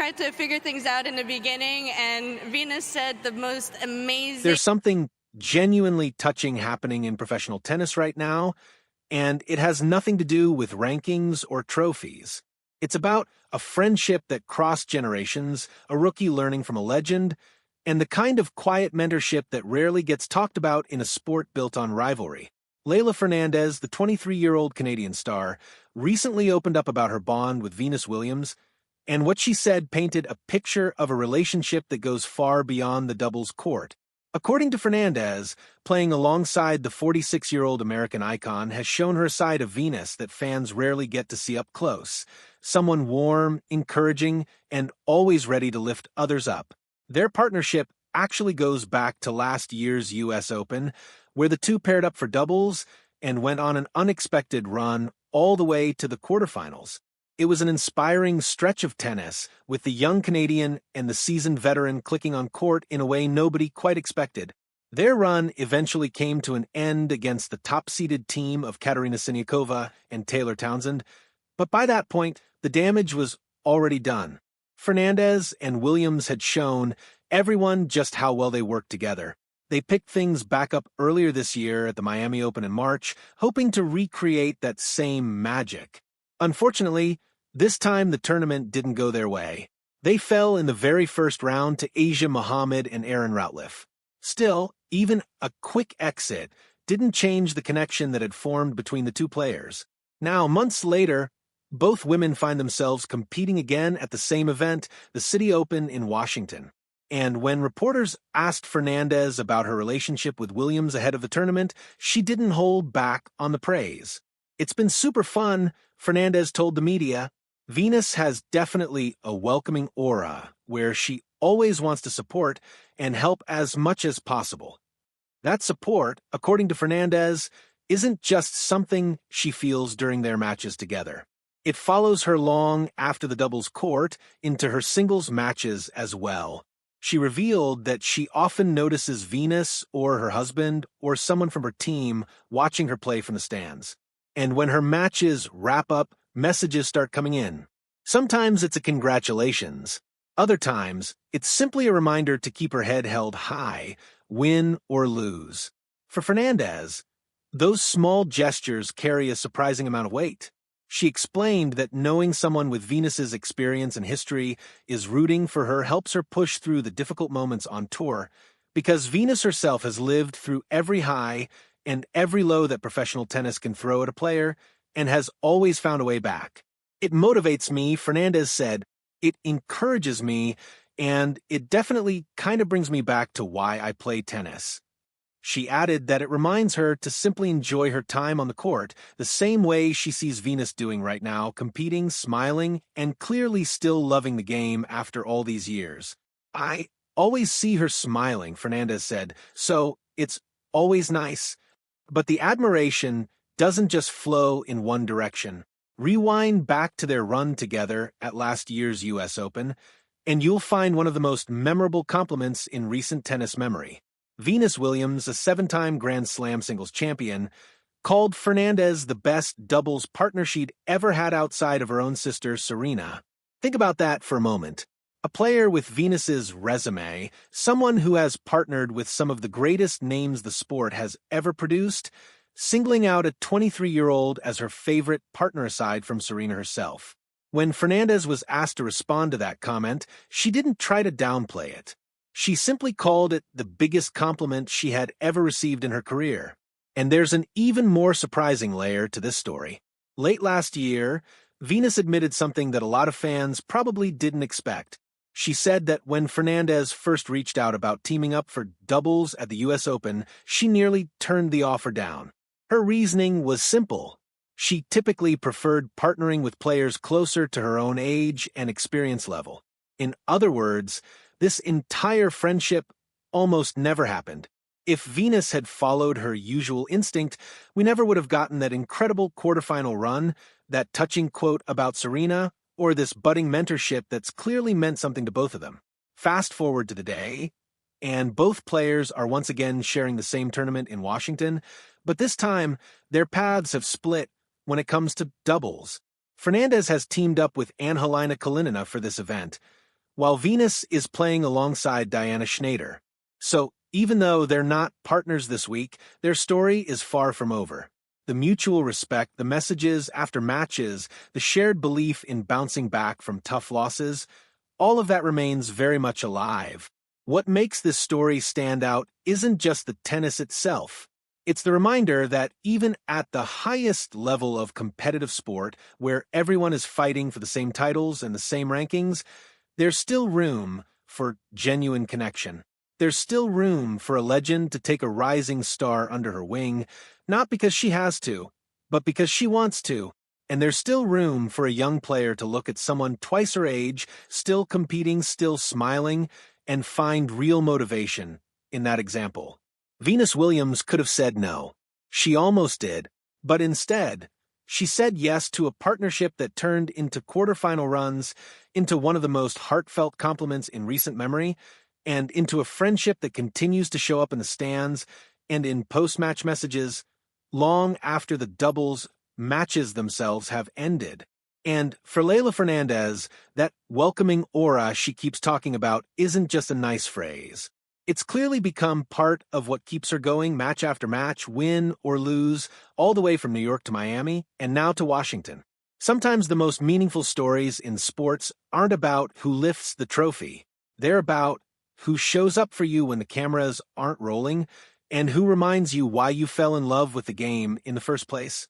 tried to figure things out in the beginning, and Venus said the most amazing... There's something genuinely touching happening in professional tennis right now, and it has nothing to do with rankings or trophies. It's about a friendship that crossed generations, a rookie learning from a legend, and the kind of quiet mentorship that rarely gets talked about in a sport built on rivalry. Leylah Fernandez, the 23-year-old Canadian star, recently opened up about her bond with Venus Williams, and what she said painted a picture of a relationship that goes far beyond the doubles court. According to Fernandez, playing alongside the 46-year-old American icon has shown her a side of Venus that fans rarely get to see up close. Someone warm, encouraging, and always ready to lift others up. Their partnership actually goes back to last year's U.S. Open, where the two paired up for doubles and went on an unexpected run all the way to the quarterfinals. It was an inspiring stretch of tennis, with the young Canadian and the seasoned veteran clicking on court in a way nobody quite expected. Their run eventually came to an end against the top-seeded team of Katerina Siniakova and Taylor Townsend, but by that point, the damage was already done. Fernandez and Williams had shown everyone just how well they worked together. They picked things back up earlier this year at the Miami Open in March, hoping to recreate that same magic. Unfortunately, this time the tournament didn't go their way. They fell in the very first round to Asia Mohammed and Aaron Routliffe. Still, even a quick exit didn't change the connection that had formed between the two players. Now, months later, both women find themselves competing again at the same event, the Citi Open in Washington. And when reporters asked Fernandez about her relationship with Williams ahead of the tournament, she didn't hold back on the praise. "It's been super fun," Fernandez told the media. "Venus has definitely a welcoming aura where she always wants to support and help as much as possible. That support, according to Fernandez, isn't just something she feels during their matches together. It follows her long after the doubles court into her singles matches as well." She revealed that she often notices Venus or her husband or someone from her team watching her play from the stands. And when her matches wrap up, messages start coming in. Sometimes it's a congratulations. Other times, it's simply a reminder to keep her head held high, win or lose. For Fernandez, those small gestures carry a surprising amount of weight. She explained that knowing someone with Venus's experience and history is rooting for her helps her push through the difficult moments on tour, because Venus herself has lived through every high and every low that professional tennis can throw at a player, and has always found a way back. "It motivates me," Fernandez said. "It encourages me, and it definitely kind of brings me back to why I play tennis." She added that it reminds her to simply enjoy her time on the court, the same way she sees Venus doing right now, competing, smiling, and clearly still loving the game after all these years. "I always see her smiling," Fernandez said, "so it's always nice." But the admiration doesn't just flow in one direction. Rewind back to their run together at last year's U.S. Open, and you'll find one of the most memorable compliments in recent tennis memory. Venus Williams, a 7-time Grand Slam singles champion, called Fernandez the best doubles partner she'd ever had outside of her own sister, Serena. Think about that for a moment. A player with Venus's resume, someone who has partnered with some of the greatest names the sport has ever produced, singling out a 23-year-old as her favorite partner aside from Serena herself. When Fernandez was asked to respond to that comment, she didn't try to downplay it. She simply called it the biggest compliment she had ever received in her career. And there's an even more surprising layer to this story. Late last year, Venus admitted something that a lot of fans probably didn't expect. She said that when Fernandez first reached out about teaming up for doubles at the U.S. Open, she nearly turned the offer down. Her reasoning was simple. She typically preferred partnering with players closer to her own age and experience level. In other words, this entire friendship almost never happened. If Venus had followed her usual instinct, we never would have gotten that incredible quarterfinal run, that touching quote about Serena, or this budding mentorship that's clearly meant something to both of them. Fast forward to the day, and both players are once again sharing the same tournament in Washington, but this time their paths have split when it comes to doubles. Fernandez has teamed up with Anhelina Kalinina for this event, while Venus is playing alongside Diana Schneider. So, even though they're not partners this week, their story is far from over. The mutual respect, the messages after matches, the shared belief in bouncing back from tough losses, all of that remains very much alive. What makes this story stand out isn't just the tennis itself. It's the reminder that even at the highest level of competitive sport, where everyone is fighting for the same titles and the same rankings, there's still room for genuine connection. There's still room for a legend to take a rising star under her wing, not because she has to, but because she wants to. And there's still room for a young player to look at someone twice her age, still competing, still smiling, and find real motivation in that example. Venus Williams could have said no. She almost did, but instead, she said yes to a partnership that turned into quarterfinal runs, into one of the most heartfelt compliments in recent memory, and into a friendship that continues to show up in the stands and in post-match messages long after the doubles matches themselves have ended. And for Leylah Fernandez, that welcoming aura she keeps talking about isn't just a nice phrase. It's clearly become part of what keeps her going match after match, win or lose, all the way from New York to Miami, and now to Washington. Sometimes the most meaningful stories in sports aren't about who lifts the trophy. They're about who shows up for you when the cameras aren't rolling, and who reminds you why you fell in love with the game in the first place.